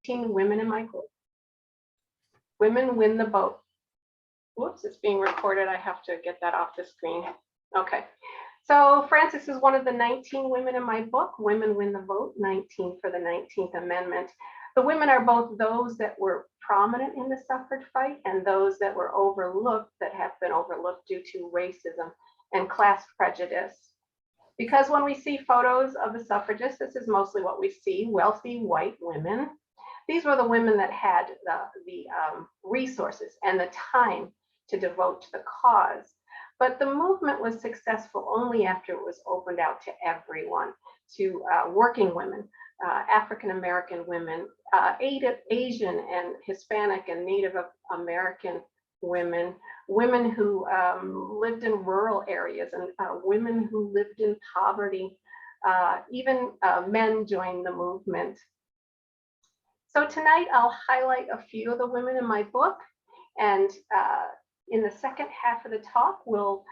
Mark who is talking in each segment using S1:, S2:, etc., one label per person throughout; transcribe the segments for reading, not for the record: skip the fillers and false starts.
S1: women in my group. Women win the vote. Whoops, it's being recorded. I have to get that off the screen. Okay. So Frances is one of the 19 women in my book. Women win the vote, 19 for the 19th Amendment. The women are both those that were prominent in the suffrage fight and those that were overlooked, that have been overlooked due to racism and class prejudice. Because when we see photos of the suffragists, this is mostly what we see, wealthy white women. These were the women that had the resources and the time to devote to the cause. But the movement was successful only after it was opened out to everyone, to working women, African-American women, Asian and Hispanic and Native American women, women who lived in rural areas, and women who lived in poverty. Even men joined the movement. So tonight I'll highlight a few of the women in my book, and in the second half of the talk, we'll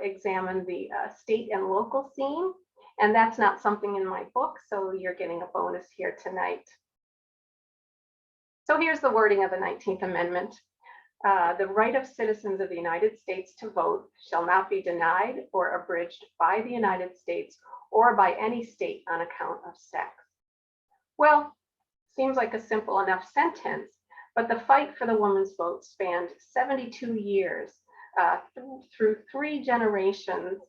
S1: examine the state and local scene, and that's not something in my book, so you're getting a bonus here tonight. So here's the wording of the 19th Amendment. The right of citizens of the United States to vote shall not be denied or abridged by the United States or by any state on account of sex. Well, seems like a simple enough sentence, but the fight for the woman's vote spanned 72 years, through 3 generations,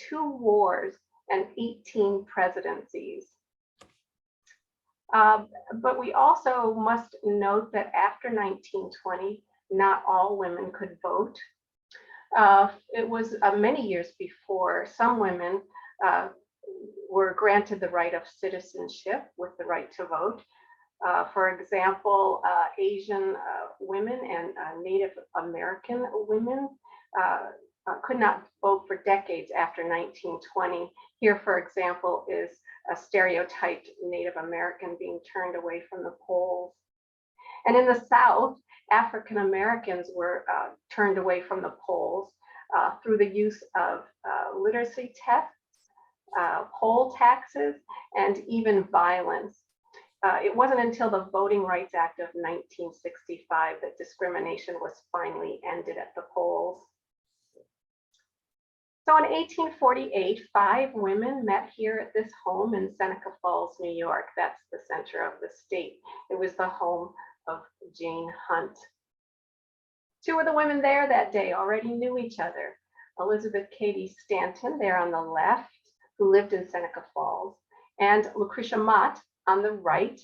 S1: 2 wars, and 18 presidencies. But we also must note that after 1920, not all women could vote. It was many years before some women were granted the right of citizenship with the right to vote. For example, Asian women and Native American women could not vote for decades after 1920. Here, for example, is a stereotyped Native American being turned away from the polls. And in the South, African Americans were turned away from the polls through the use of literacy tests, poll taxes, and even violence. It wasn't until the Voting Rights Act of 1965 that discrimination was finally ended at the polls. So in 1848, 5 women met here at this home in Seneca Falls, New York. That's the center of the state. It was the home of Jane Hunt. 2 of the women there that day already knew each other. Elizabeth Cady Stanton, there on the left, who lived in Seneca Falls, and Lucretia Mott on the right.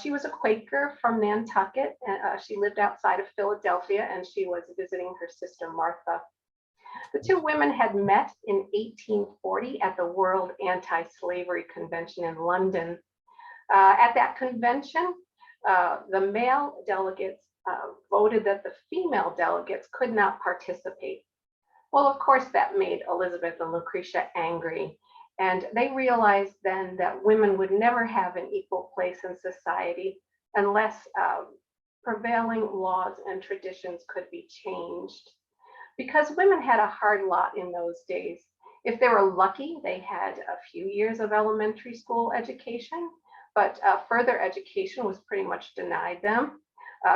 S1: She was a Quaker from Nantucket. She lived outside of Philadelphia, and she was visiting her sister Martha. The 2 women had met in 1840 at the World Anti-Slavery Convention in London. At that convention, the male delegates voted that the female delegates could not participate. Well, of course, that made Elizabeth and Lucretia angry. And they realized then that women would never have an equal place in society unless prevailing laws and traditions could be changed. Because women had a hard lot in those days. If they were lucky, they had a few years of elementary school education, but further education was pretty much denied them.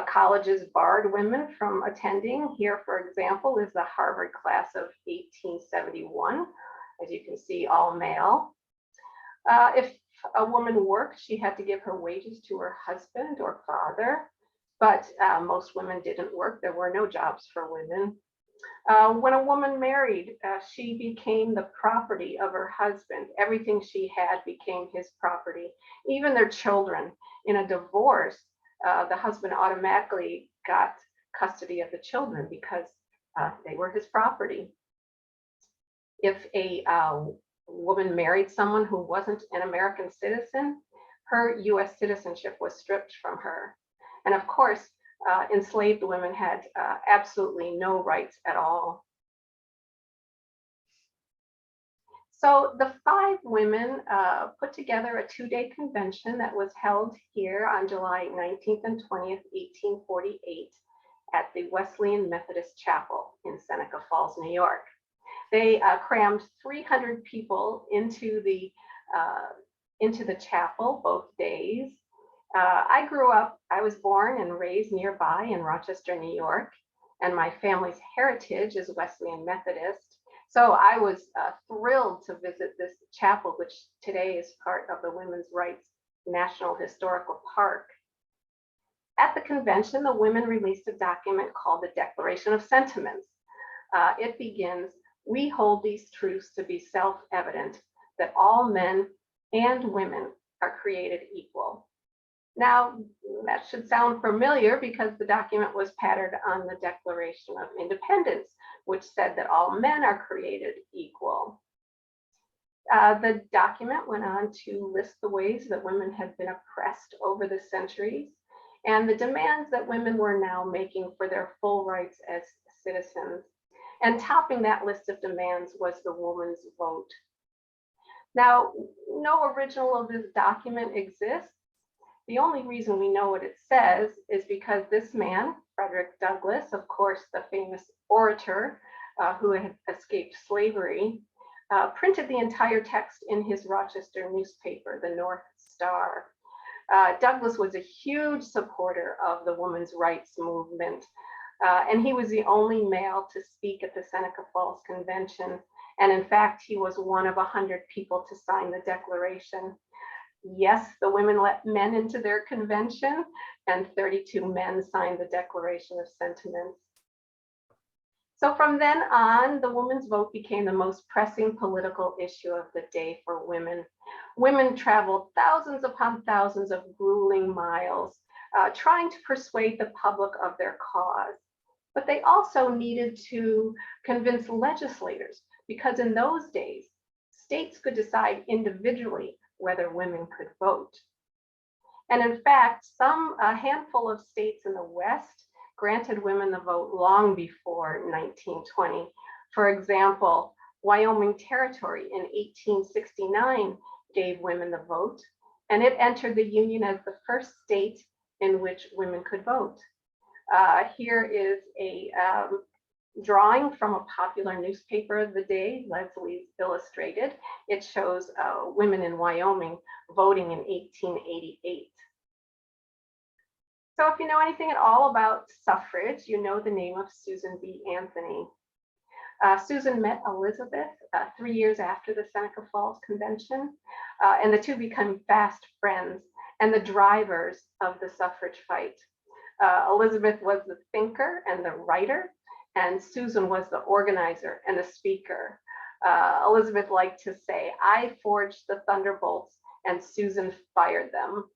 S1: Colleges barred women from attending. Here, for example, is the Harvard class of 1871. As you can see, all male. If a woman worked, she had to give her wages to her husband or father, but most women didn't work. There were no jobs for women. When a woman married, she became the property of her husband. Everything she had became his property, even their children. In a divorce, the husband automatically got custody of the children because they were his property. If a woman married someone who wasn't an American citizen, her US citizenship was stripped from her. And of course, enslaved women had absolutely no rights at all. So the 5 women put together a 2-day convention that was held here on July 19th and 20th, 1848 at the Wesleyan Methodist Chapel in Seneca Falls, New York. They crammed 300 people into the chapel both days. I was born and raised nearby in Rochester, New York, and my family's heritage is Wesleyan Methodist. So I was thrilled to visit this chapel, which today is part of the Women's Rights National Historical Park. At the convention, the women released a document called the Declaration of Sentiments. It begins, "We hold these truths to be self-evident, that all men and women are created equal." Now, that should sound familiar because the document was patterned on the Declaration of Independence, which said that all men are created equal. The document went on to list the ways that women had been oppressed over the centuries and the demands that women were now making for their full rights as citizens. And topping that list of demands was the woman's vote. Now, no original of this document exists. The only reason we know what it says is because this man, Frederick Douglass, of course, the famous orator who had escaped slavery, printed the entire text in his Rochester newspaper, the North Star. Douglass was a huge supporter of the women's rights movement, and he was the only male to speak at the Seneca Falls Convention. And in fact, he was one of 100 people to sign the Declaration. Yes, the women let men into their convention, and 32 men signed the Declaration of Sentiments. So from then on, the women's vote became the most pressing political issue of the day for women. Women traveled thousands upon thousands of grueling miles, trying to persuade the public of their cause. But they also needed to convince legislators, because in those days, states could decide individually whether women could vote. And in fact, a handful of states in the West granted women the vote long before 1920. For example, Wyoming Territory in 1869 gave women the vote, and it entered the Union as the first state in which women could vote. Here is a drawing from a popular newspaper of the day, Leslie's Illustrated. It shows women in Wyoming voting in 1888. So if you know anything at all about suffrage, you know the name of Susan B. Anthony. Susan met Elizabeth 3 years after the Seneca Falls Convention, and the two became fast friends and the drivers of the suffrage fight. Elizabeth was the thinker and the writer, and Susan was the organizer and the speaker. Elizabeth liked to say, "I forged the thunderbolts and Susan fired them."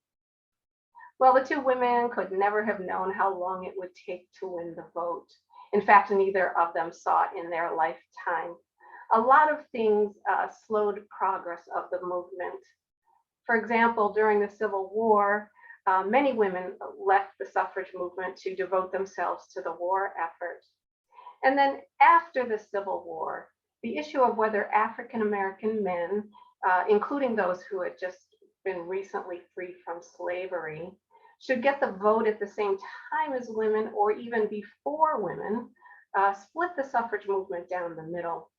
S1: Well, the two women could never have known how long it would take to win the vote. In fact, neither of them saw it in their lifetime. A lot of things slowed progress of the movement. For example, during the Civil War, many women left the suffrage movement to devote themselves to the war effort. And then after the Civil War, the issue of whether African American men, including those who had just been recently freed from slavery, should get the vote at the same time as women or even before women, split the suffrage movement down the middle.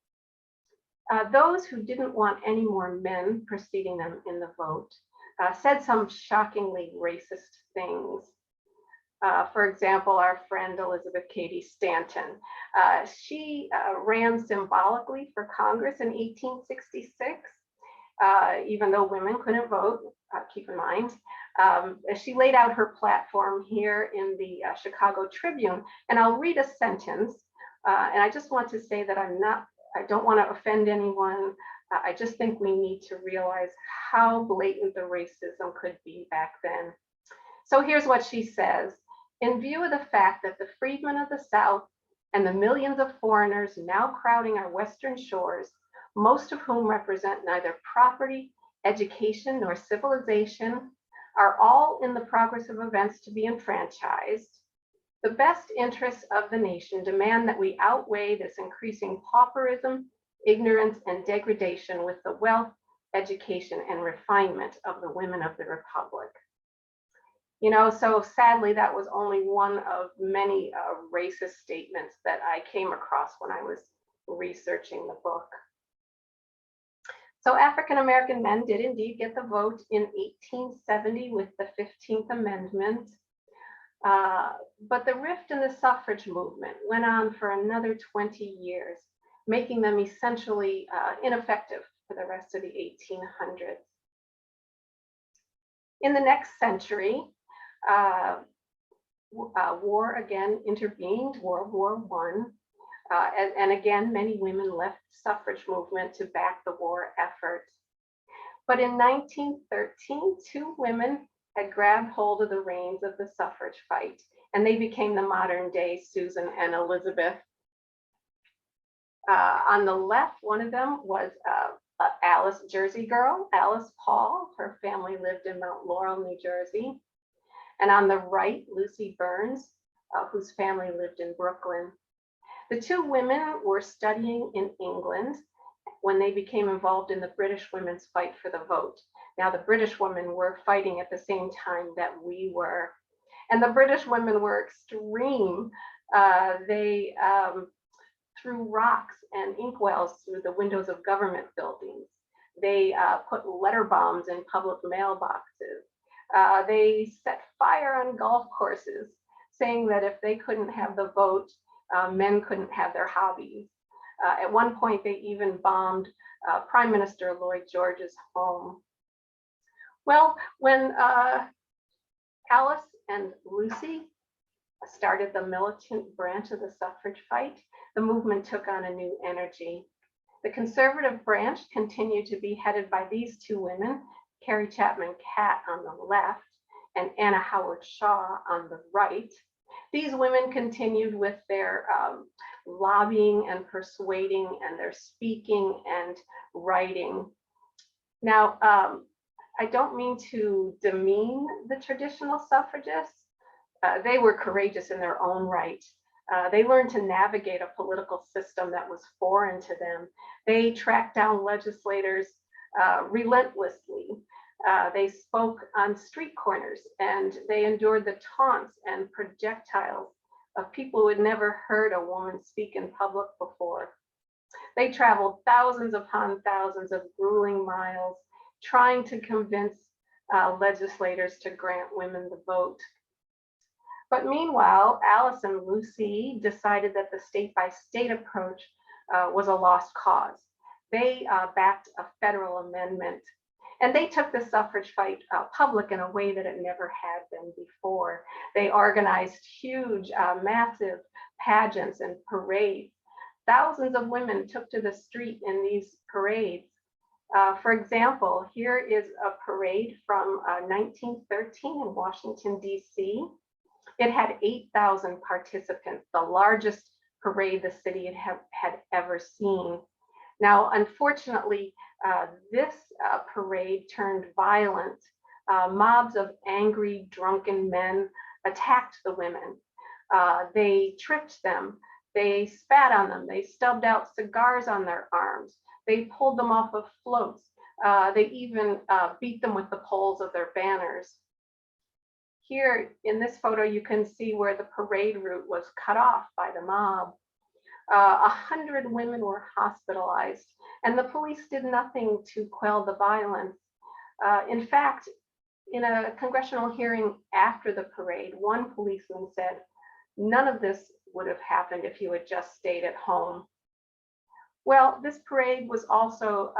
S1: Those who didn't want any more men preceding them in the vote said some shockingly racist things. For example, our friend Elizabeth Cady Stanton. She ran symbolically for Congress in 1866, even though women couldn't vote, keep in mind. She laid out her platform here in the Chicago Tribune, and I'll read a sentence. And I just want to say that I don't want to offend anyone. I just think we need to realize how blatant the racism could be back then. So here's what she says. "In view of the fact that the freedmen of the South and the millions of foreigners now crowding our Western shores, most of whom represent neither property, education, nor civilization, are all in the progress of events to be enfranchised, the best interests of the nation demand that we outweigh this increasing pauperism, ignorance, and degradation with the wealth, education, and refinement of the women of the Republic." You know, so sadly, that was only one of many racist statements that I came across when I was researching the book. So African-American men did indeed get the vote in 1870 with the 15th Amendment. But the rift in the suffrage movement went on for another 20 years, making them essentially ineffective for the rest of the 1800s. In the next century, war again intervened, World War I, and again, many women left the suffrage movement to back the war effort. But in 1913, two women had grabbed hold of the reins of the suffrage fight, and they became the modern day Susan and Elizabeth. On the left, one of them was Alice, Jersey girl, Alice Paul. Her family lived in Mount Laurel, New Jersey. And on the right, Lucy Burns, whose family lived in Brooklyn. The two women were studying in England when they became involved in the British women's fight for the vote. Now, the British women were fighting at the same time that we were. And the British women were extreme. They threw rocks and inkwells through the windows of government buildings. They put letter bombs in public mailboxes. They set fire on golf courses, saying that if they couldn't have the vote, men couldn't have their hobbies. At one point, they even bombed Prime Minister Lloyd George's home. Well, when Alice and Lucy started the militant branch of the suffrage fight, the movement took on a new energy. The conservative branch continued to be headed by these two women, Carrie Chapman Catt on the left and Anna Howard Shaw on the right. These women continued with their lobbying and persuading and their speaking and writing. Now, I don't mean to demean the traditional suffragists. They were courageous in their own right. They learned to navigate a political system that was foreign to them. They tracked down legislators relentlessly. They spoke on street corners, and they endured the taunts and projectiles of people who had never heard a woman speak in public before. They traveled thousands upon thousands of grueling miles, trying to convince legislators to grant women the vote. But meanwhile, Alice and Lucy decided that the state-by-state approach was a lost cause. They backed a federal amendment, and they took the suffrage fight public in a way that it never had been before. They organized huge, massive pageants and parades. Thousands of women took to the street in these parades. For example, here is a parade from 1913 in Washington, D.C. It had 8,000 participants, the largest parade the city had ever seen. Now, unfortunately, this parade turned violent. Mobs of angry, drunken men attacked the women. They tripped them. They spat on them. They stubbed out cigars on their arms. They pulled them off of floats. They even beat them with the poles of their banners. Here in this photo, you can see where the parade route was cut off by the mob. 100 women were hospitalized, and the police did nothing to quell the violence. In fact, in a congressional hearing after the parade, one policeman said, "None of this would have happened if you had just stayed at home." Well, this parade was also,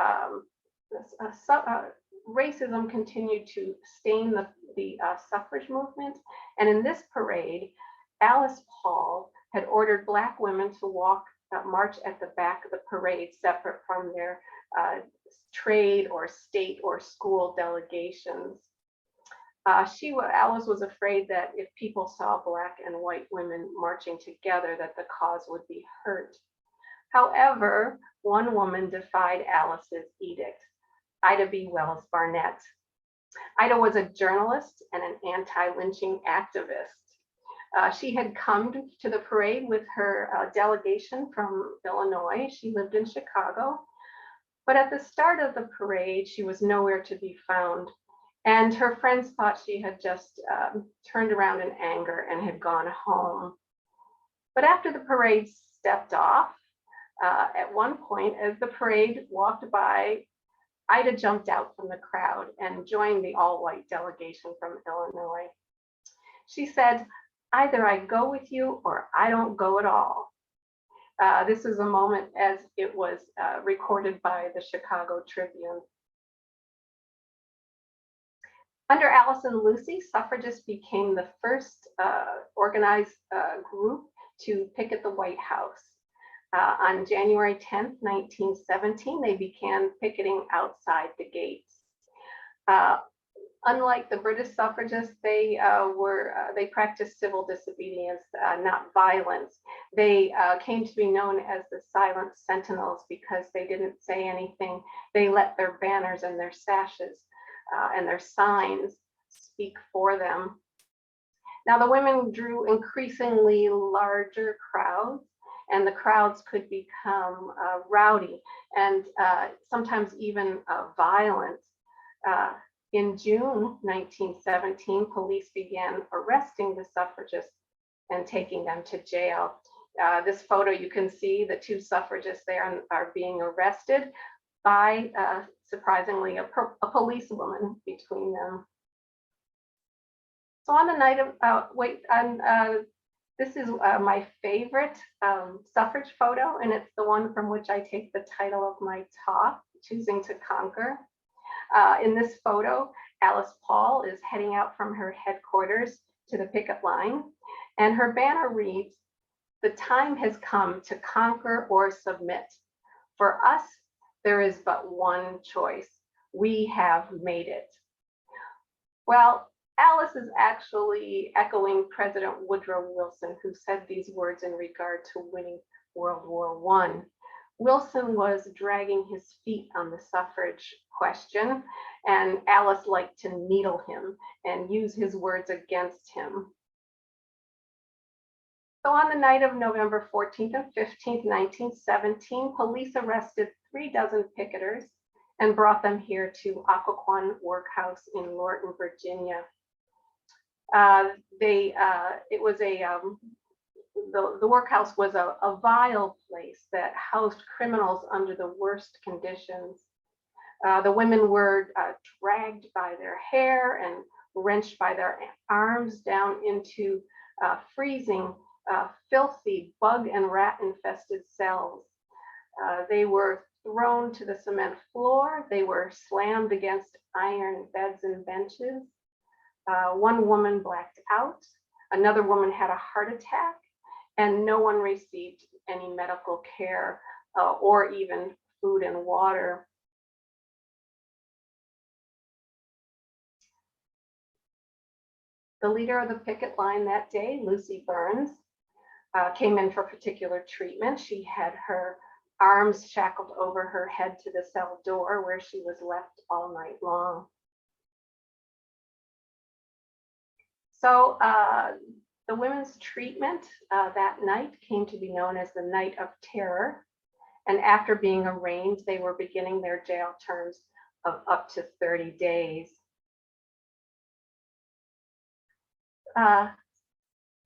S1: racism continued to stain the suffrage movement. And in this parade, Alice Paul had ordered Black women to march at the back of the parade, separate from their trade or state or school delegations. Alice was afraid that if people saw Black and white women marching together, that the cause would be hurt. However, one woman defied Alice's edict, Ida B. Wells Barnett. Ida was a journalist and an anti-lynching activist. She had come to the parade with her delegation from Illinois. She lived in Chicago. But at the start of the parade, she was nowhere to be found. And her friends thought she had just turned around in anger and had gone home. But after the parade stepped off, at one point, as the parade walked by, Ida jumped out from the crowd and joined the all-white delegation from Illinois. She said, "Either I go with you or I don't go at all." This is a moment as it was recorded by the Chicago Tribune. Under Alice and Lucy, suffragists became the first organized group to picket the White House. On January 10th, 1917, they began picketing outside the gates. Unlike the British suffragists, they practiced civil disobedience, not violence. They came to be known as the Silent Sentinels because they didn't say anything. They let their banners and their sashes and their signs speak for them. Now, the women drew increasingly larger crowds, and the crowds could become rowdy and sometimes even violent. In June 1917, police began arresting the suffragists and taking them to jail. This photo, you can see the two suffragists there are being arrested by, surprisingly, a policewoman between them. So on the night of, this is my favorite suffrage photo, and it's the one from which I take the title of my talk, Choosing to Conquer. In this photo, Alice Paul is heading out from her headquarters to the picket line, and her banner reads, "The time has come to conquer or submit. For us, there is but one choice. We have made it." Well, Alice is actually echoing President Woodrow Wilson, who said these words in regard to winning World War I. Wilson was dragging his feet on the suffrage question, and Alice liked to needle him and use his words against him. So on the night of November 14th and 15th, 1917, police arrested 36 picketers and brought them here to Occoquan Workhouse in Lorton, Virginia. The workhouse was a vile place that housed criminals under the worst conditions. The women were dragged by their hair and wrenched by their arms down into freezing, filthy, bug and rat infested cells. They were thrown to the cement floor. They were slammed against iron beds and benches. One woman blacked out. Another woman had a heart attack, and no one received any medical care or even food and water. The leader of the picket line that day, Lucy Burns, came in for particular treatment. She had her arms shackled over her head to the cell door, where she was left all night long. So the women's treatment that night came to be known as the Night of Terror. And after being arraigned, they were beginning their jail terms of up to 30 days.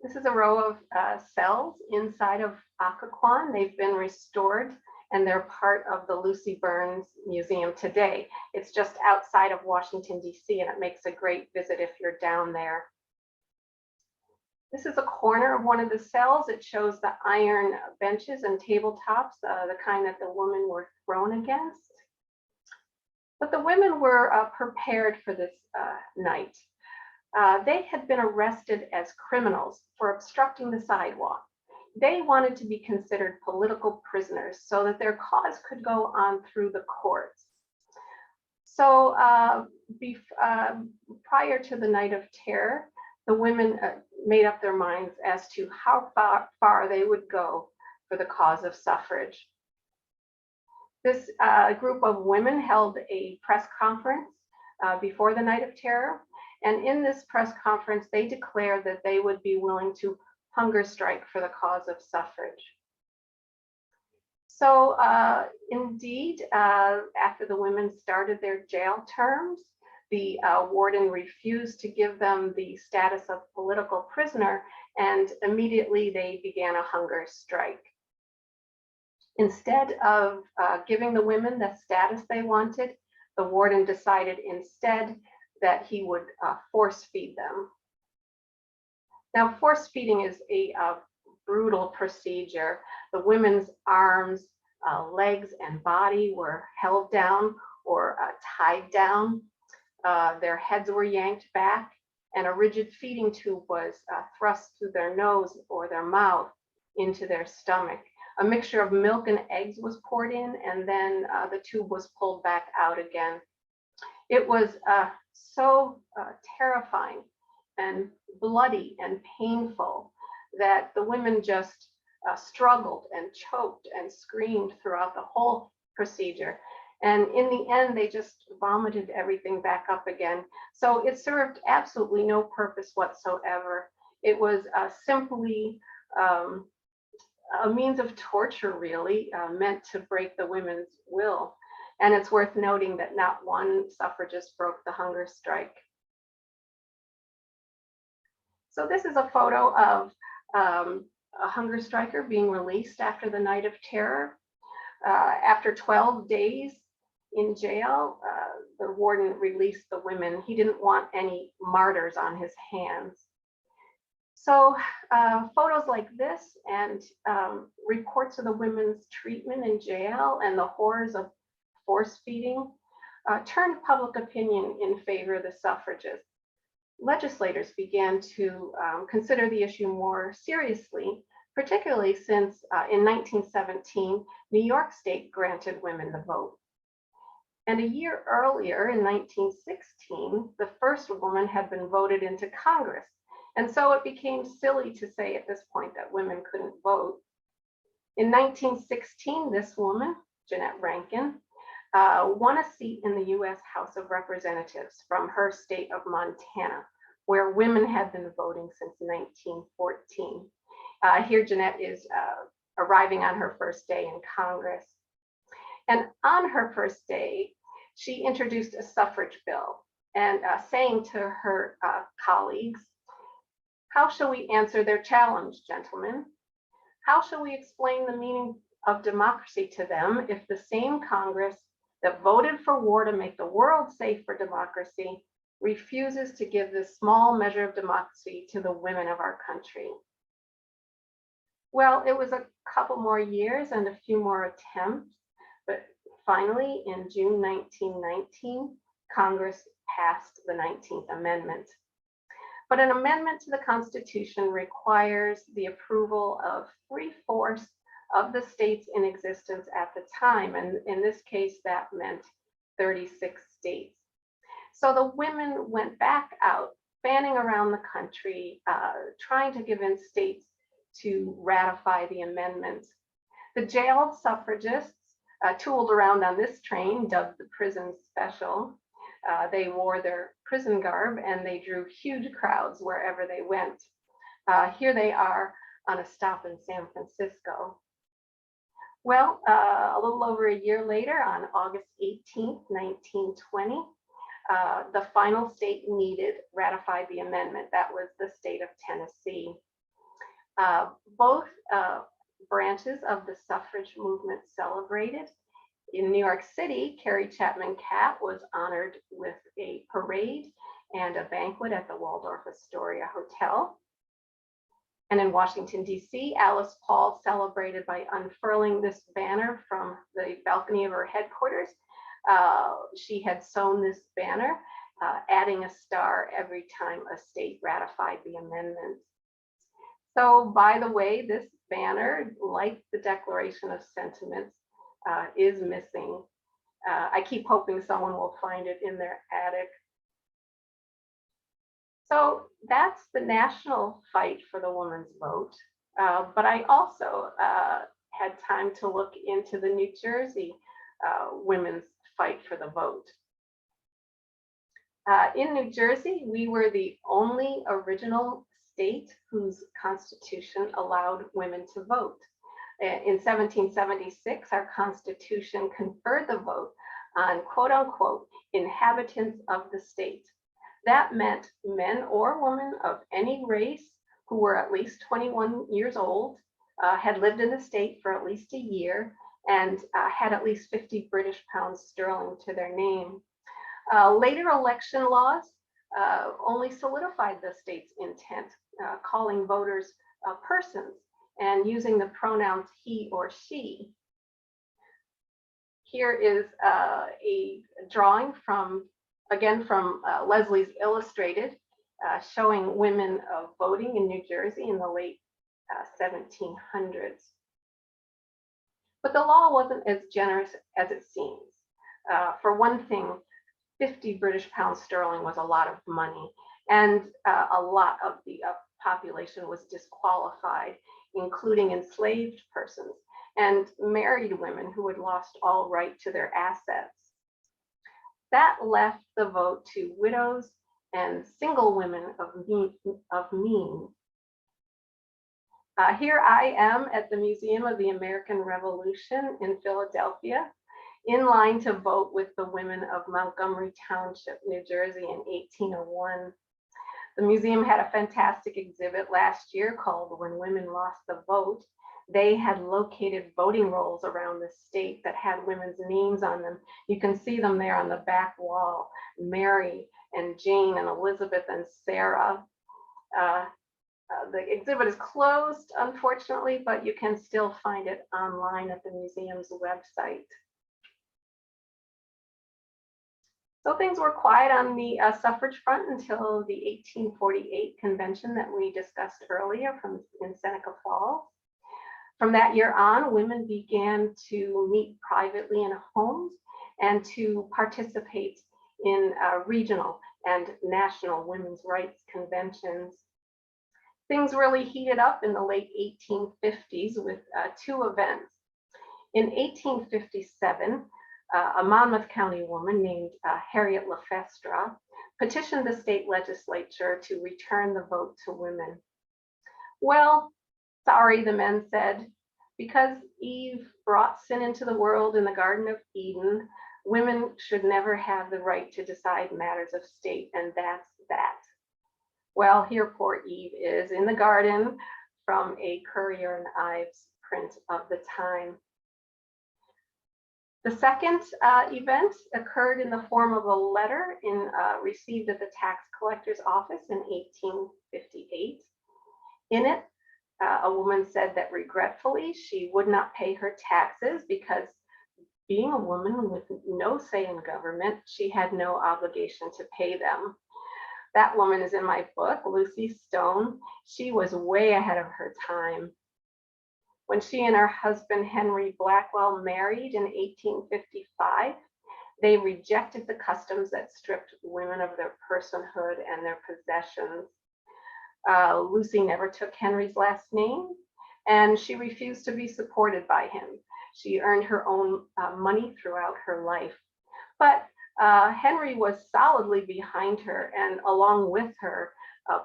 S1: This is a row of cells inside of Occoquan. They've been restored, and they're part of the Lucy Burns Museum today. It's just outside of Washington, D.C., and it makes a great visit if you're down there. This is a corner of one of the cells. It shows the iron benches and tabletops, the kind that the women were thrown against. But the women were prepared for this night. They had been arrested as criminals for obstructing the sidewalk. They wanted to be considered political prisoners so that their cause could go on through the courts. So prior to the Night of Terror, the women made up their minds as to how far they would go for the cause of suffrage. This group of women held a press conference before the Night of Terror. And in this press conference, they declared that they would be willing to hunger strike for the cause of suffrage. So indeed, after the women started their jail terms, the warden refused to give them the status of political prisoner, and immediately they began a hunger strike. Instead of giving the women the status they wanted, The warden decided instead that he would force feed them. Now, force feeding is a brutal procedure. The women's arms, legs, and body were held down or tied down. Their heads were yanked back, and a rigid feeding tube was thrust through their nose or their mouth into their stomach. A mixture of milk and eggs was poured in, and then the tube was pulled back out again. It was so terrifying and bloody and painful that the women just struggled and choked and screamed throughout the whole procedure. And in the end, they just vomited everything back up again. So it served absolutely no purpose whatsoever. It was simply a means of torture, really, meant to break the women's will. And it's worth noting that not one suffragist broke the hunger strike. So this is a photo of a hunger striker being released after the Night of Terror. After 12 days in jail, the warden released the women. He didn't want any martyrs on his hands. So photos like this and reports of the women's treatment in jail and the horrors of force feeding turned public opinion in favor of the suffragists. Legislators began to consider the issue more seriously, particularly since in 1917, New York State granted women the vote. And a year earlier, in 1916, the first woman had been voted into Congress. And so it became silly to say at this point that women couldn't vote. In 1916, this woman, Jeannette Rankin, won a seat in the US House of Representatives from her state of Montana, where women had been voting since 1914. Here Jeannette is arriving on her first day in Congress. And on her first day, she introduced a suffrage bill and saying to her colleagues, "How shall we answer their challenge, gentlemen? How shall we explain the meaning of democracy to them if the same Congress that voted for war to make the world safe for democracy refuses to give this small measure of democracy to the women of our country?" Well, it was a couple more years and a few more attempts, but finally in June 1919, Congress passed the 19th Amendment. But an amendment to the Constitution requires the approval of 3/4 of the states in existence at the time. And in this case, that meant 36 states. So the women went back out, fanning around the country, trying to convince states to ratify the amendment. The jailed suffragists tooled around on this train, dubbed the prison special. They wore their prison garb and they drew huge crowds wherever they went. Here they are on a stop in San Francisco. Well, a little over a year later, on August 18th, 1920, the final state needed ratified the amendment. That was the state of Tennessee. Both branches of the suffrage movement celebrated. In New York City, Carrie Chapman Catt was honored with a parade and a banquet at the Waldorf Astoria Hotel. And in Washington, D.C., Alice Paul celebrated by unfurling this banner from the balcony of her headquarters. She had sewn this banner, adding a star every time a state ratified the amendment. So, by the way, this banner, like the Declaration of Sentiments, is missing. I keep hoping someone will find it in their attic. So that's the national fight for the woman's vote. But I also had time to look into the New Jersey women's fight for the vote. In New Jersey, we were the only original state whose constitution allowed women to vote. In 1776, our Constitution conferred the vote on quote unquote inhabitants of the state. That meant men or women of any race who were at least 21 years old, had lived in the state for at least a year, and had at least 50 British pounds sterling to their name. Later election laws only solidified the state's intent, calling voters persons and using the pronouns he or she. Here is a drawing from, again, from Leslie's Illustrated, showing women voting in New Jersey in the late 1700s. But the law wasn't as generous as it seems. For one thing, 50 British pounds sterling was a lot of money, and a lot of the population was disqualified, including enslaved persons and married women who had lost all right to their assets. That left the vote to widows and single women of means. Here I am at the Museum of the American Revolution in Philadelphia, in line to vote with the women of Montgomery Township, New Jersey in 1801. The museum had a fantastic exhibit last year called When Women Lost the Vote. They had located voting rolls around the state that had women's names on them. You can see them there on the back wall, Mary and Jane and Elizabeth and Sarah. The exhibit is closed, unfortunately, but you can still find it online at the museum's website. So things were quiet on the suffrage front until the 1848 convention that we discussed earlier in Seneca Falls. From that year on, women began to meet privately in homes and to participate in regional and national women's rights conventions. Things really heated up in the late 1850s with two events. In 1857, a Monmouth County woman named Harriet Lefestre petitioned the state legislature to return the vote to women. Well, sorry, the men said, because Eve brought sin into the world in the Garden of Eden, women should never have the right to decide matters of state, and that's that. Well, here poor Eve is in the garden, from a Currier and Ives print of the time. The second event occurred in the form of a letter received at the tax collector's office in 1858. In it, a woman said that regretfully she would not pay her taxes because, being a woman with no say in government, she had no obligation to pay them. That woman is in my book, Lucy Stone. She was way ahead of her time. When she and her husband, Henry Blackwell, married in 1855, they rejected the customs that stripped women of their personhood and their possessions. Lucy never took Henry's last name, and she refused to be supported by him. She earned her own money throughout her life. But Henry was solidly behind her, and along with her,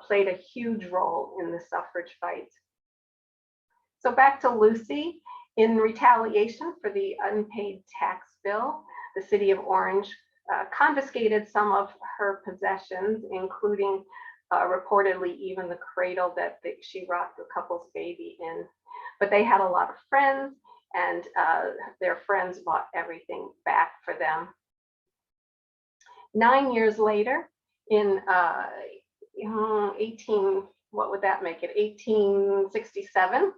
S1: played a huge role in the suffrage fight. So back to Lucy. In retaliation for the unpaid tax bill, the city of Orange confiscated some of her possessions, including reportedly even the cradle that she rocked the couple's baby in. But they had a lot of friends, and their friends bought everything back for them. 9 years later, in 1867,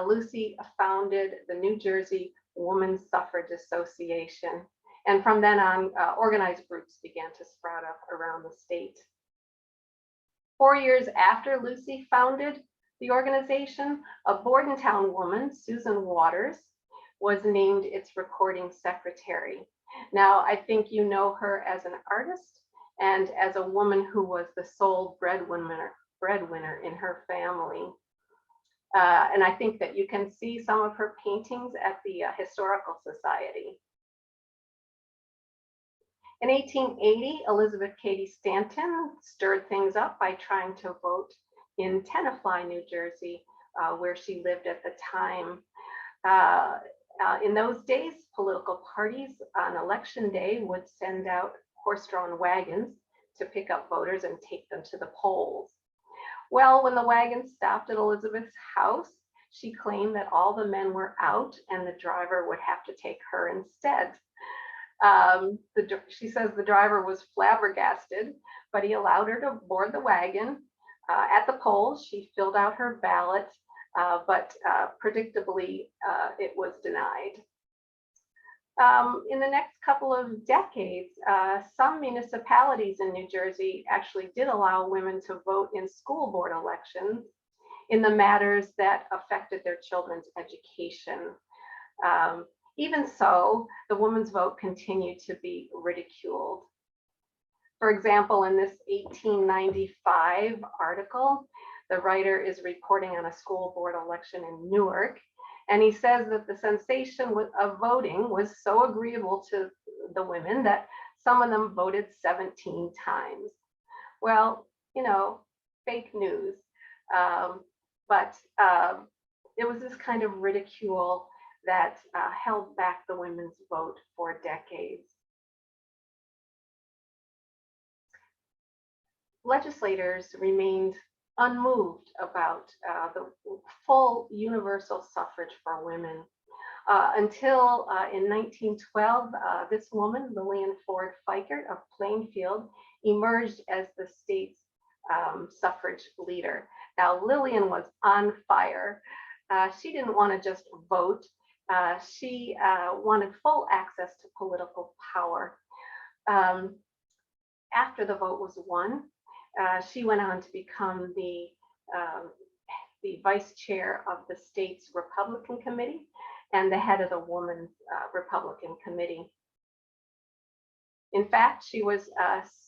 S1: Lucy founded the New Jersey Women's Suffrage Association. And from then on, organized groups began to sprout up around the state. 4 years after Lucy founded the organization, a Bordentown woman, Susan Waters, was named its recording secretary. Now, I think you know her as an artist and as a woman who was the sole breadwinner in her family. And I think that you can see some of her paintings at the Historical Society. In 1880, Elizabeth Cady Stanton stirred things up by trying to vote in Tenafly, New Jersey, where she lived at the time. In those days, political parties on election day would send out horse-drawn wagons to pick up voters and take them to the polls. Well, when the wagon stopped at Elizabeth's house, she claimed that all the men were out and the driver would have to take her instead. She says the driver was flabbergasted, but he allowed her to board the wagon. At the polls, she filled out her ballot, but predictably, it was denied. In the next couple of decades, some municipalities in New Jersey actually did allow women to vote in school board elections in the matters that affected their children's education. Even so, the woman's vote continued to be ridiculed. For example, in this 1895 article, the writer is reporting on a school board election in Newark, and he says that the sensation of voting was so agreeable to the women that some of them voted 17 times. Well, you know, fake news. But it was this kind of ridicule that held back the women's vote for decades. Legislators remained unmoved about the full universal suffrage for women until in 1912, this woman, Lillian Ford Fikert of Plainfield, emerged as the state's suffrage leader. Now, Lillian was on fire. She didn't want to just vote. She wanted full access to political power. After the vote was won, she went on to become the vice chair of the state's Republican Committee and the head of the Women's Republican Committee. In fact, she was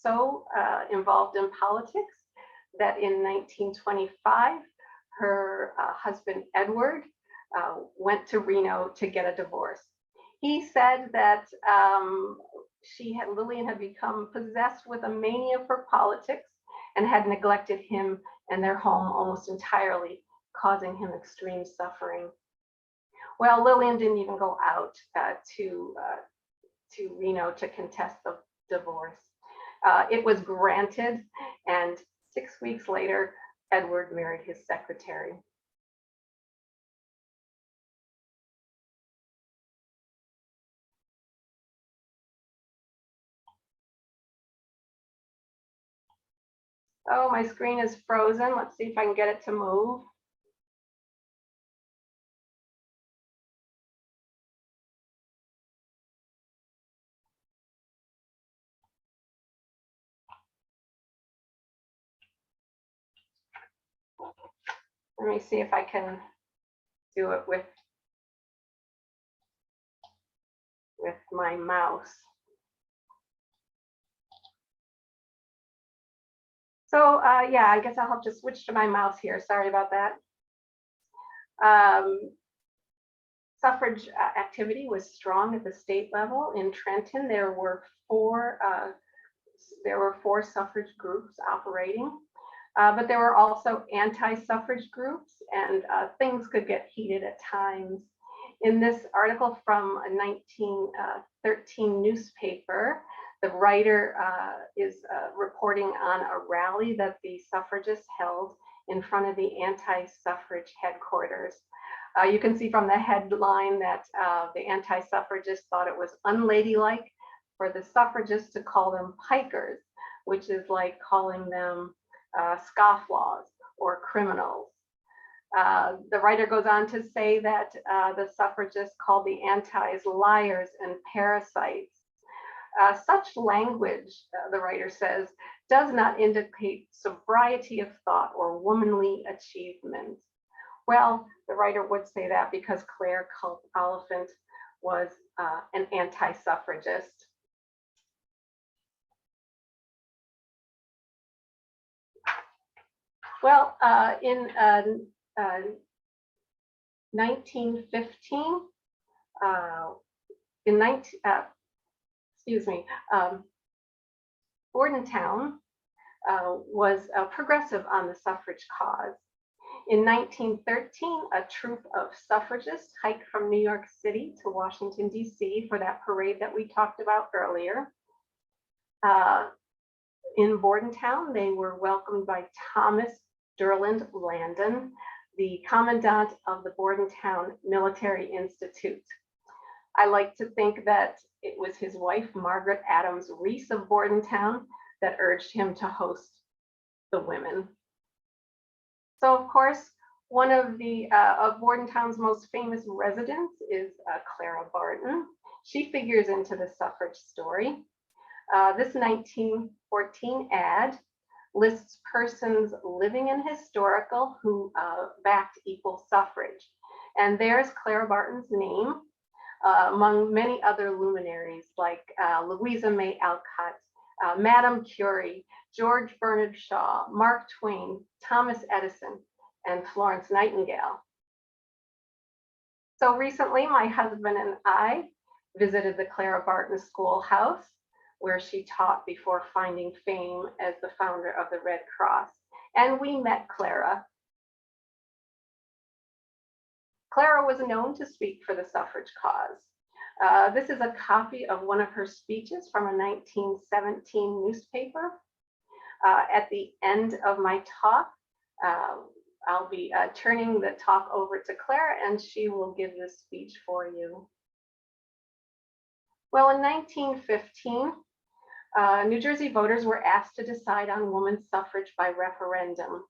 S1: so involved in politics that in 1925, her husband, Edward, went to Reno to get a divorce. He said that Lillian had become possessed with a mania for politics and had neglected him and their home almost entirely, causing him extreme suffering. Well, Lillian didn't even go out to Reno to contest the divorce. It was granted, and 6 weeks later, Edward married his secretary. Oh, my screen is frozen. Let's see if I can get it to move. Let me see if I can do it with my mouse. So yeah, I guess I'll have to switch to my mouse here. Sorry about that. Suffrage activity was strong at the state level. In Trenton, there were four suffrage groups operating, but there were also anti-suffrage groups, and things could get heated at times. In this article from a 1913 newspaper, the writer is reporting on a rally that the suffragists held in front of the anti-suffrage headquarters. You can see from the headline that the anti-suffragists thought it was unladylike for the suffragists to call them pikers, which is like calling them scofflaws or criminals. The writer goes on to say that the suffragists called the antis liars and parasites. Such language, the writer says, does not indicate sobriety of thought or womanly achievement. Well, the writer would say that because Claire Culp Oliphant was an anti-suffragist. Well, in 1915, Bordentown was progressive on the suffrage cause. In 1913, a troop of suffragists hiked from New York City to Washington, D.C. for that parade that we talked about earlier. In Bordentown, they were welcomed by Thomas Durland Landon, the commandant of the Bordentown Military Institute. I like to think that it was his wife, Margaret Adams Reese of Bordentown, that urged him to host the women. So of course, one of Bordentown's most famous residents is Clara Barton. She figures into the suffrage story. This 1914 ad lists persons living in historical who backed equal suffrage. And there's Clara Barton's name, among many other luminaries like Louisa May Alcott, Madame Curie, George Bernard Shaw, Mark Twain, Thomas Edison, and Florence Nightingale. So recently, my husband and I visited the Clara Barton Schoolhouse, where she taught before finding fame as the founder of the Red Cross. And we met Clara. Clara was known to speak for the suffrage cause. This is a copy of one of her speeches from a 1917 newspaper. At the end of my talk, I'll be turning the talk over to Clara, and she will give this speech for you. Well, in 1915, New Jersey voters were asked to decide on women's suffrage by referendum.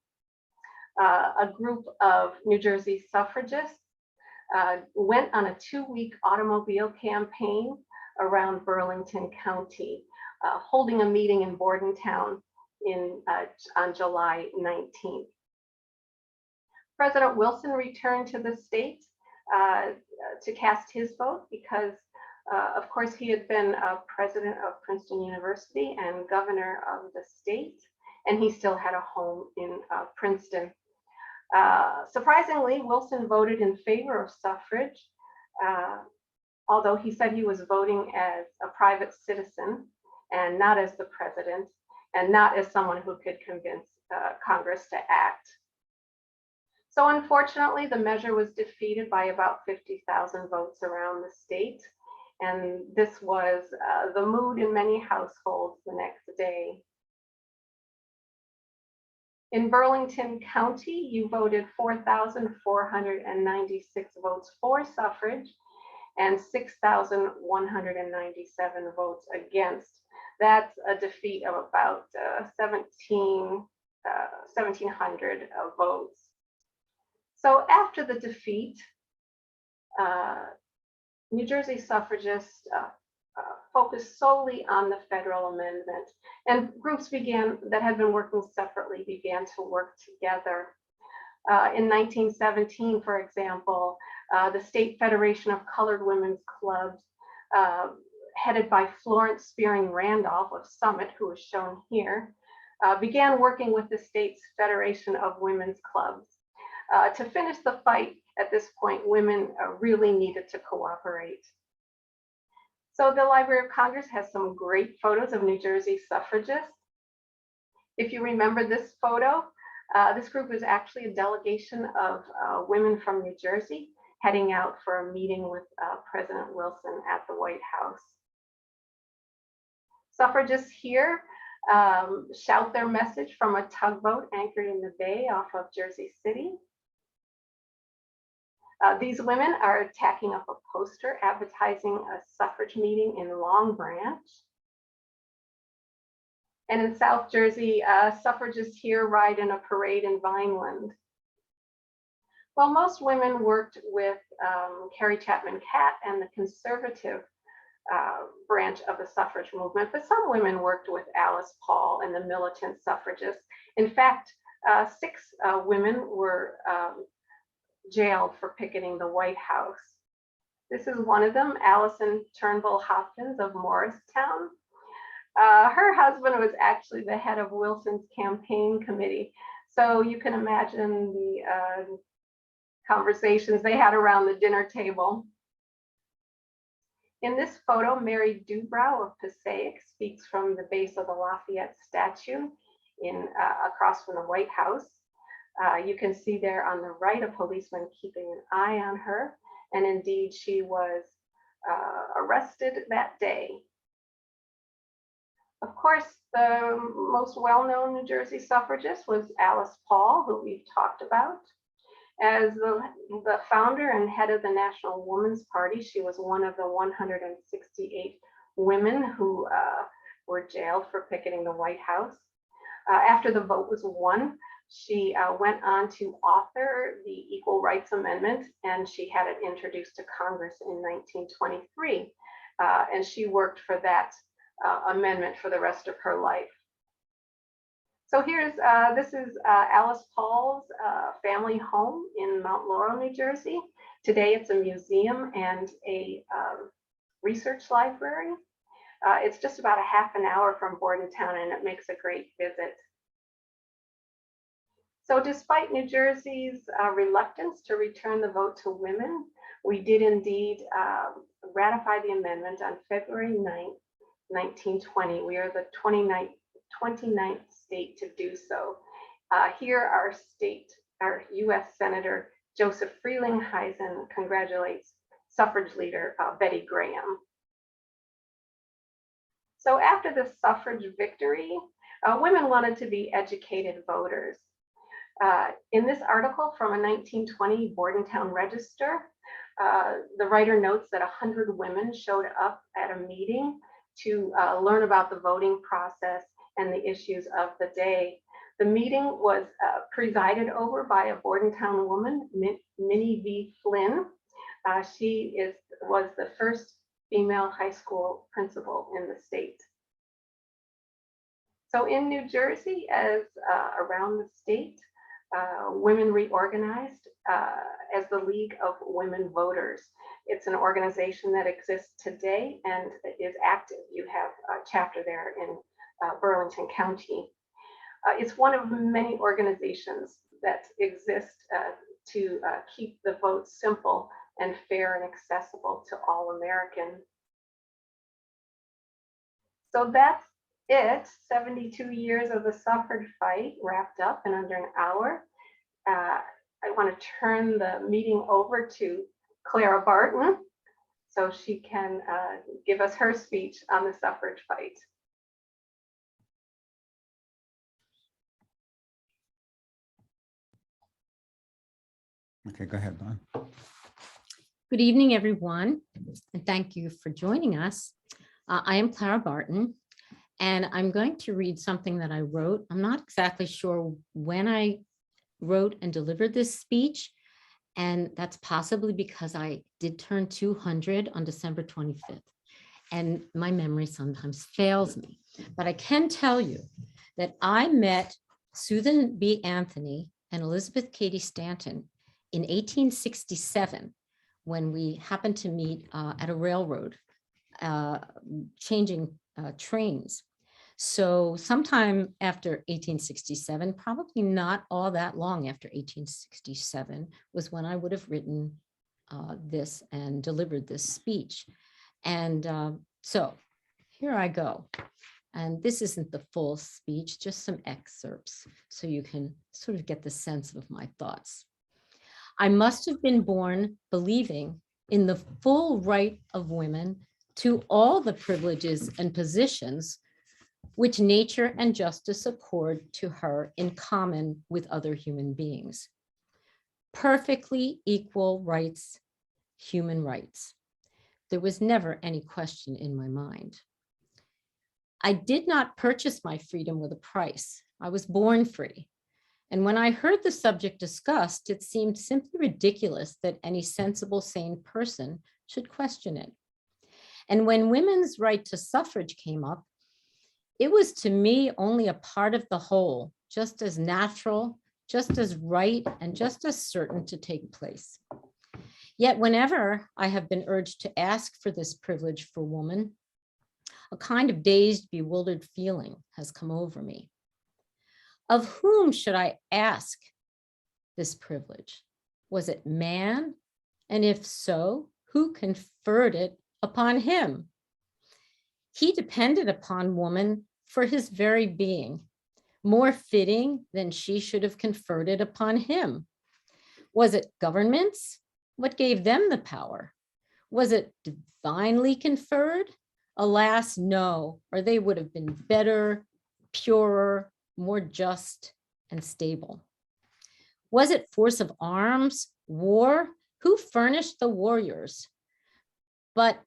S1: A group of New Jersey suffragists went on a 2-week automobile campaign around Burlington County, holding a meeting in Bordentown on July 19th. President Wilson returned to the state to cast his vote because, of course, he had been president of Princeton University and governor of the state, and he still had a home in Princeton. Surprisingly, Wilson voted in favor of suffrage, although he said he was voting as a private citizen and not as the president and not as someone who could convince Congress to act. So unfortunately, the measure was defeated by about 50,000 votes around the state. And this was the mood in many households the next day. In Burlington County, you voted 4,496 votes for suffrage and 6,197 votes against. That's a defeat of about 1,700 votes. So after the defeat, New Jersey suffragists focused solely on the federal amendment, and groups that had been working separately began to work together. In 1917, for example, the State Federation of Colored Women's Clubs, headed by Florence Spearing Randolph of Summit, who is shown here, began working with the state's Federation of Women's Clubs. To finish the fight, at this point, women really needed to cooperate. So the Library of Congress has some great photos of New Jersey suffragists. If you remember this photo, this group is actually a delegation of women from New Jersey heading out for a meeting with President Wilson at the White House. Suffragists here shout their message from a tugboat anchored in the bay off of Jersey City. These women are tacking up a poster advertising a suffrage meeting in Long Branch. And in South Jersey, suffragists here ride in a parade in Vineland. Well, most women worked with Carrie Chapman Catt and the conservative branch of the suffrage movement, but some women worked with Alice Paul and the militant suffragists. In fact, 6 women were jailed for picketing the White House. This is one of them, Allison Turnbull Hopkins of Morristown. Her husband was actually the head of Wilson's campaign committee. So you can imagine the conversations they had around the dinner table. In this photo, Mary Dubrow of Passaic speaks from the base of the Lafayette statue across from the White House. You can see there on the right a policeman keeping an eye on her, and indeed she was arrested that day. Of course, the most well-known New Jersey suffragist was Alice Paul, who we've talked about. As the founder and head of the National Women's Party, she was one of the 168 women who were jailed for picketing the White House. After the vote was won, she went on to author the Equal Rights Amendment, and she had it introduced to Congress in 1923. And she worked for that amendment for the rest of her life. So this is Alice Paul's family home in Mount Laurel, New Jersey. Today it's a museum and a research library. It's just about a half an hour from Bordentown, and it makes a great visit. So despite New Jersey's reluctance to return the vote to women, we did indeed ratify the amendment on February 9th, 1920. We are the 29th state to do so. Here our US Senator Joseph Frelinghuysen congratulates suffrage leader Betty Graham. So after the suffrage victory, women wanted to be educated voters. In this article from a 1920 Bordentown Register, the writer notes that 100 women showed up at a meeting to learn about the voting process and the issues of the day. The meeting was presided over by a Bordentown woman, Minnie V. Flynn. She was the first female high school principal in the state. So in New Jersey, as around the state, women reorganized as the League of Women Voters. It's an organization that exists today and is active. You have a chapter there in Burlington County. It's one of many organizations that exist to keep the vote simple and fair and accessible to all Americans. So that's it. 72 years of the suffrage fight wrapped up in under an hour. I want to turn the meeting over to Clara Barton so she can give us her speech on the suffrage fight.
S2: Okay, go ahead, Dawn.
S3: Good evening, everyone, and thank you for joining us. I am Clara Barton, and I'm going to read something that I wrote. I'm not exactly sure when I wrote and delivered this speech, and that's possibly because I did turn 200 on December 25th, and my memory sometimes fails me. But I can tell you that I met Susan B. Anthony and Elizabeth Cady Stanton in 1867, when we happened to meet at a railroad, changing trains. So sometime after 1867, probably not all that long after 1867, was when I would have written this and delivered this speech. And so here I go. And this isn't the full speech, just some excerpts, so you can sort of get the sense of my thoughts. I must have been born believing in the full right of women to all the privileges and positions which nature and justice accord to her in common with other human beings. Perfectly equal rights, human rights. There was never any question in my mind. I did not purchase my freedom with a price. I was born free. And when I heard the subject discussed, it seemed simply ridiculous that any sensible, sane person should question it. And when women's right to suffrage came up, it was to me only a part of the whole, just as natural, just as right, and just as certain to take place. Yet whenever I have been urged to ask for this privilege for woman, a kind of dazed, bewildered feeling has come over me. Of whom should I ask this privilege? Was it man? And if so, who conferred it upon him? He depended upon woman for his very being, more fitting than she should have conferred it upon him. Was it governments? What gave them the power? Was it divinely conferred? Alas, no, or they would have been better, purer, more just and stable. Was it force of arms, war? Who furnished the warriors? But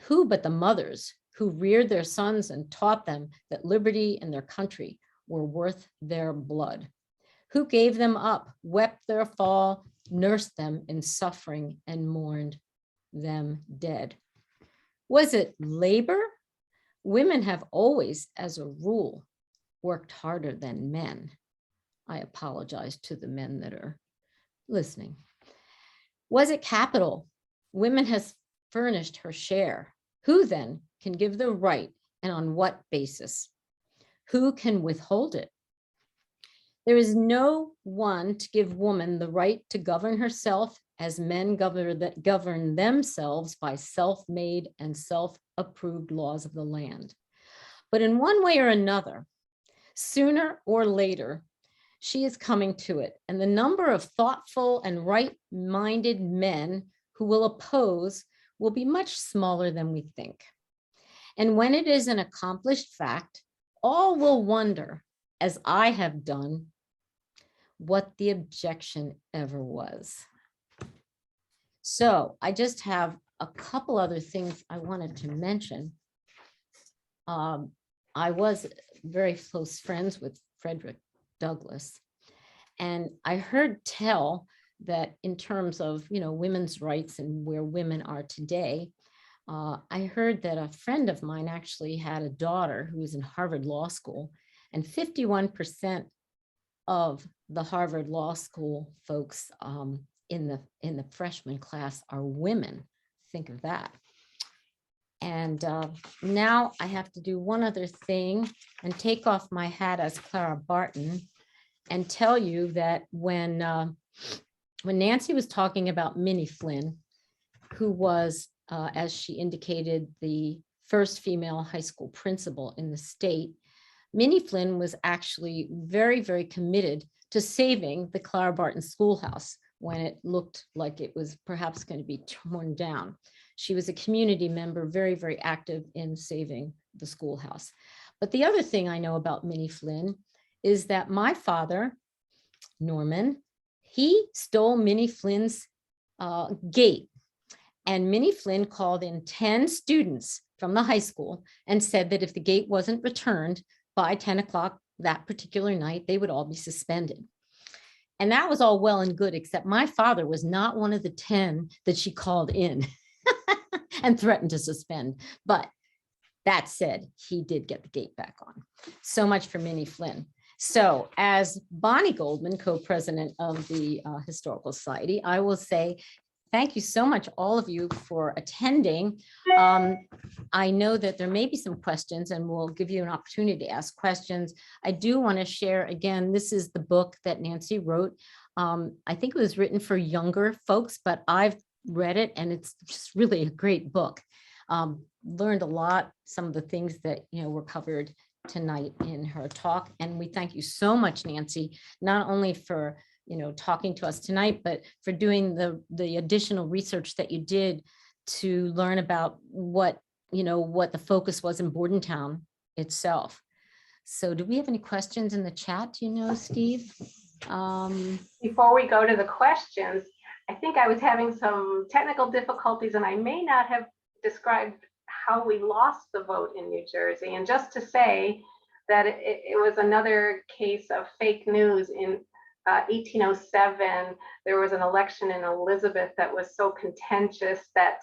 S3: who but the mothers who reared their sons and taught them that liberty and their country were worth their blood? Who gave them up, wept their fall, nursed them in suffering, and mourned them dead? Was it labor? Women have always, as a rule, worked harder than men. I apologize to the men that are listening. Was it capital? Women has furnished her share. Who then can give the right, and on what basis? Who can withhold it? There is no one to give woman the right to govern herself as men govern themselves by self-made and self-approved laws of the land. But in one way or another, sooner or later, she is coming to it. And the number of thoughtful and right-minded men who will oppose will be much smaller than we think. And when it is an accomplished fact, all will wonder, as I have done, what the objection ever was. So I just have a couple other things I wanted to mention. I was very close friends with Frederick Douglass, and I heard tell that in terms of, women's rights and where women are today, I heard that a friend of mine actually had a daughter who was in Harvard Law School, and 51% of the Harvard Law School folks in the freshman class are women. Think of that. And now I have to do one other thing and take off my hat as Clara Barton and tell you that when Nancy was talking about Minnie Flynn, who was, as she indicated, the first female high school principal in the state, Minnie Flynn was actually very, very committed to saving the Clara Barton schoolhouse when it looked like it was perhaps going to be torn down. She was a community member, very, very active in saving the schoolhouse. But the other thing I know about Minnie Flynn is that my father, Norman, he stole Minnie Flynn's gate. And Minnie Flynn called in 10 students from the high school and said that if the gate wasn't returned by 10 o'clock that particular night, they would all be suspended. And that was all well and good, except my father was not one of the 10 that she called in and threatened to suspend. But that said, he did get the gate back on. So much for Minnie Flynn. So as Bonnie Goldman, co-president of the Historical Society, I will say, thank you so much, all of you, for attending. I know that there may be some questions and we'll give you an opportunity to ask questions. I do want to share, again, this is the book that Nancy wrote. I think it was written for younger folks, but I've read it and it's just really a great book. Learned a lot, some of the things that were covered tonight in her talk. And we thank you so much, Nancy, not only for talking to us tonight, but for doing the additional research that you did to learn about what the focus was in Bordentown itself. So do we have any questions in the chat, Steve?
S1: Before we go to the questions, I think I was having some technical difficulties and I may not have described how we lost the vote in New Jersey. And just to say that it was another case of fake news. In 1807, there was an election in Elizabeth that was so contentious that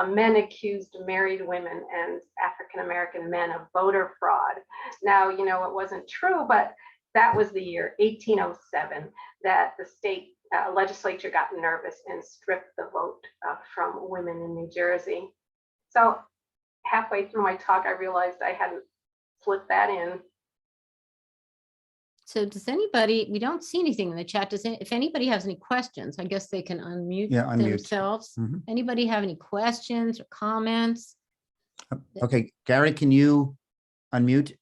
S1: men accused married women and African-American men of voter fraud. Now, it wasn't true, but that was the year 1807 that the state legislature got nervous and stripped the vote from women in New Jersey. So halfway through my talk, I realized I hadn't slipped that in.
S3: So does anybody, we don't see anything in the chat. If anybody has any questions, I guess they can unmute themselves.
S2: Mm-hmm.
S3: Anybody have any questions or comments?
S2: Okay, Gary, can you unmute?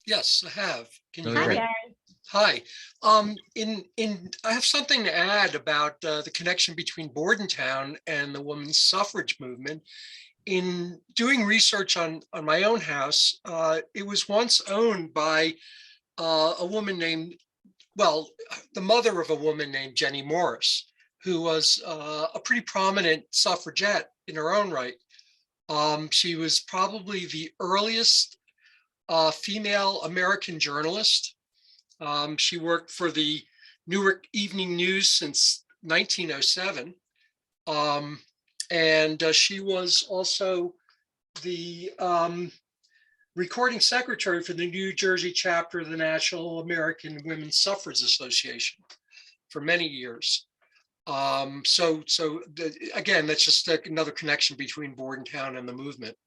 S4: Yes, I have. Can you
S2: Very
S4: hear me?
S3: Gary.
S4: Hi. I have something to add about the connection between Bordentown and the women's suffrage movement. In doing research on my own house, it was once owned by a woman named well, the mother of a woman named Jenny Morris, who was a pretty prominent suffragette in her own right. She was probably the earliest female American journalist. She worked for the Newark Evening News since 1907. And she was also the recording secretary for the New Jersey chapter of the National American Women's Suffrage Association for many years. Again, that's just another connection between Bordentown and the movement.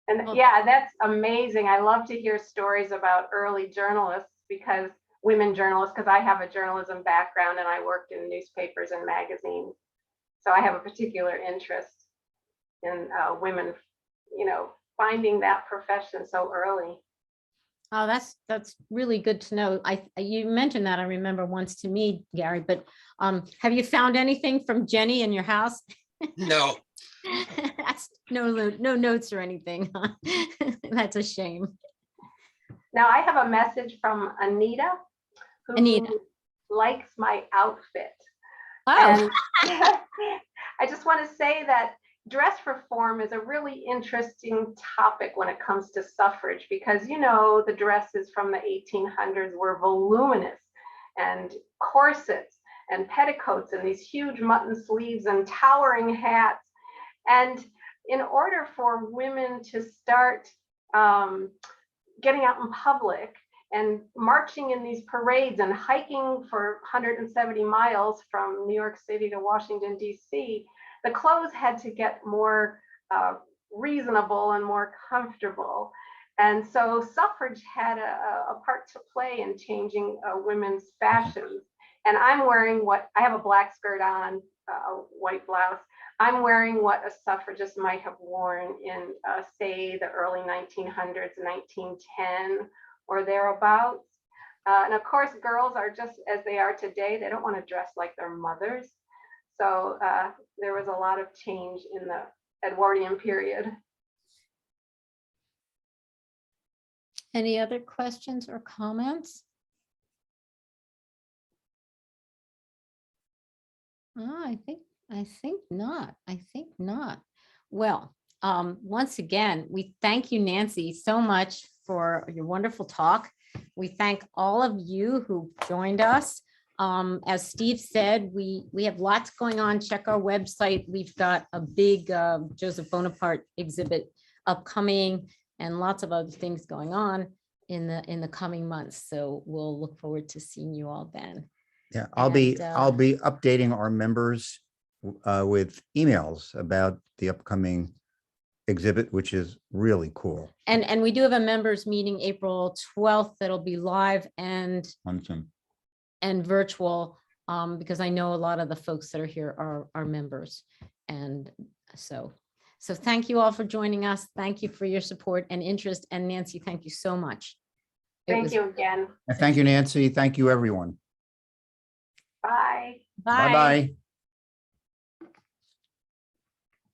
S1: And yeah, that's amazing. I love to hear stories about early journalists, because women journalists, because I have a journalism background and I worked in newspapers and magazines. So I have a particular interest in women, finding that profession so early.
S3: Oh, that's really good to know. You mentioned that, I remember once to me, Gary, but have you found anything from Jenny in your house?
S4: No.
S3: That's no notes or anything. That's a shame.
S1: Now I have a message from Anita, who
S3: Anita.
S1: likes my outfit.
S3: Oh,
S1: And I just want to say that dress reform is a really interesting topic when it comes to suffrage, because the dresses from the 1800s were voluminous, and corsets and petticoats and these huge mutton sleeves and towering hats. And in order for women to start getting out in public and marching in these parades and hiking for 170 miles from New York City to Washington, D.C., the clothes had to get more reasonable and more comfortable. And so suffrage had a part to play in changing women's fashions. And I'm wearing I have a black skirt on, a white blouse. I'm wearing what a suffragist might have worn in, say, the early 1900s, 1910 or thereabouts. And of course, girls are just as they are today. They don't want to dress like their mothers. So there was a lot of change in the Edwardian period.
S3: any other questions or comments? Oh, I think not. I think not. Well, once again, we thank you, Nancy, so much for your wonderful talk. We thank all of you who joined us. As Steve said, we have lots going on. Check our website. We've got a big Joseph Bonaparte exhibit upcoming, and lots of other things going on in the coming months. So we'll look forward to seeing you all then.
S2: Yeah, I'll be updating our members with emails about the upcoming exhibit, which is really cool.
S3: And we do have a members meeting April 12th that'll be live and virtual, because I know a lot of the folks that are here are members. And so thank you all for joining us. Thank you for your support and interest. And Nancy, thank you so much.
S1: Thank you again.
S2: Thank you, Nancy. Thank you, everyone.
S1: Bye.
S3: Bye.
S2: Bye-bye.